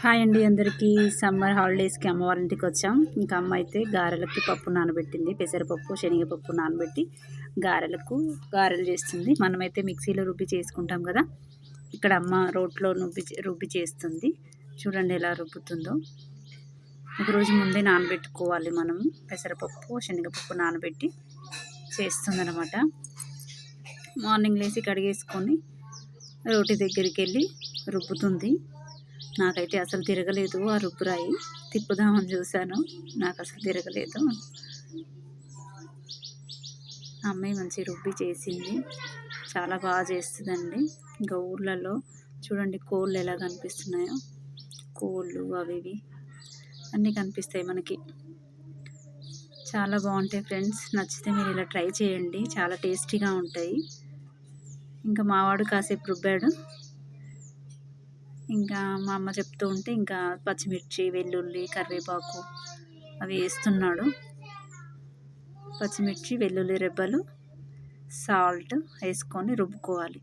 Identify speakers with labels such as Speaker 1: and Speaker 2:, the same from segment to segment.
Speaker 1: Hi అండి అందరికీ. Summer హాలిడేస్కి అమ్మ వాళ్ళ ఇంటికి వచ్చాం. ఇంకా అమ్మ అయితే గారెలకి పప్పు నానబెట్టింది. పెసరపప్పు శనగపప్పు నానబెట్టి గారెలు చేస్తుంది. మనమైతే మిక్సీలో రుబ్బి చేసుకుంటాం కదా, ఇక్కడ అమ్మ రోట్లో రుబ్బి చేస్తుంది. చూడండి ఎలా రుబ్బుతుందో. ఒకరోజు ముందే నానబెట్టుకోవాలి మనము. పెసరపప్పు శనగపప్పు నానబెట్టి చేస్తుందన్నమాట. మార్నింగ్ లేచి కడిగేసుకొని రోటి దగ్గరికి వెళ్ళి రుబ్బుతుంది. నాకైతే అసలు తిరగలేదు ఆ రుబ్బురాయి. తిప్పుదామని చూశాను, నాకు అసలు తిరగలేదు. అమ్మాయి మంచి రుబ్బి చేసింది, చాలా బాగా చేస్తుందండి. ఇంకా ఊర్లలో చూడండి కోళ్ళు ఎలా కనిపిస్తున్నాయో, కోళ్ళు అవి ఇవి అన్నీ కనిపిస్తాయి మనకి. చాలా బాగుంటాయి ఫ్రెండ్స్. నచ్చితే మీరు ఇలా ట్రై చేయండి, చాలా టేస్టీగా ఉంటాయి. ఇంకా మావాడు కాసేపు రుబ్బాడు. ఇంకా మా అమ్మ చెప్తూ ఉంటే ఇంకా పచ్చిమిర్చి వెల్లుల్లి కరివేపాకు అవి వేస్తున్నాడు. పచ్చిమిర్చి వెల్లుల్లి రెబ్బలు సాల్ట్ వేసుకొని రుబ్బుకోవాలి.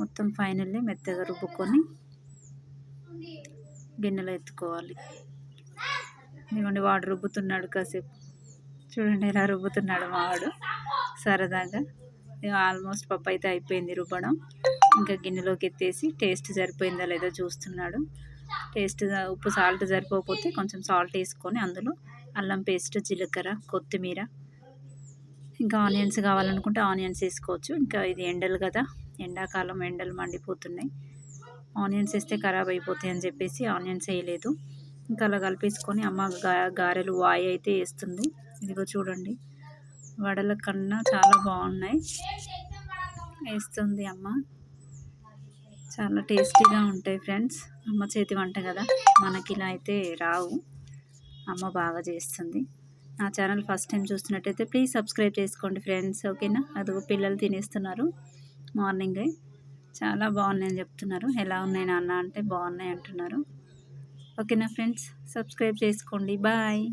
Speaker 1: మొత్తం ఫైనల్లీ మెత్తగా రుబ్బుకొని గిన్నెలో ఎత్తుకోవాలి. ఇదిగోండి వాడు రుబ్బుతున్నాడు కాసేపు. చూడండి ఎలా రుబ్బుతున్నాడు మావాడు సరదాగా. ఆల్మోస్ట్ పప్పు అయితే అయిపోయింది రుబ్బడం. ఇంకా గిన్నెలోకి ఎత్తేసి టేస్ట్ సరిపోయిందా లేదో చూస్తున్నాడు. ఉప్పు సాల్ట్ సరిపోకపోతే కొంచెం సాల్ట్ వేసుకొని అందులో అల్లం పేస్ట్ జీలకర్ర కొత్తిమీర ఇంకా ఆనియన్స్ కావాలనుకుంటే ఆనియన్స్ వేసుకోవచ్చు. ఇంకా ఇది ఎండలు కదా, ఎండాకాలం ఎండలు మండిపోతున్నాయి. ఆనియన్స్ వేస్తే ఖరాబ్ అయిపోతాయి అని చెప్పేసి ఆనియన్స్ వేయలేదు. ఇంకా అలా కలిపేసుకొని అమ్మ గారెలు వాయి అయితే వేస్తుంది. ఇదిగో చూడండి, వడల కన్నా చాలా బాగున్నాయి వేస్తుంది అమ్మ. చాలా టేస్టీగా ఉంటాయి ఫ్రెండ్స్. అమ్మ చేతి వంట కదా, మనకి ఇలా అయితే రావు. అమ్మ బాగా చేస్తుంది. నా ఛానల్ ఫస్ట్ టైం చూస్తున్నట్టయితే ప్లీజ్ సబ్స్క్రైబ్ చేసుకోండి ఫ్రెండ్స్, ఓకేనా. అదిగో పిల్లలు తినేస్తున్నారు మార్నింగే. చాలా బాగున్నాయని చెప్తున్నారు. ఎలా ఉన్నాయి నాన్న అంటే బాగున్నాయి అంటున్నారు. ఓకేనా ఫ్రెండ్స్, సబ్స్క్రైబ్ చేసుకోండి. బాయ్.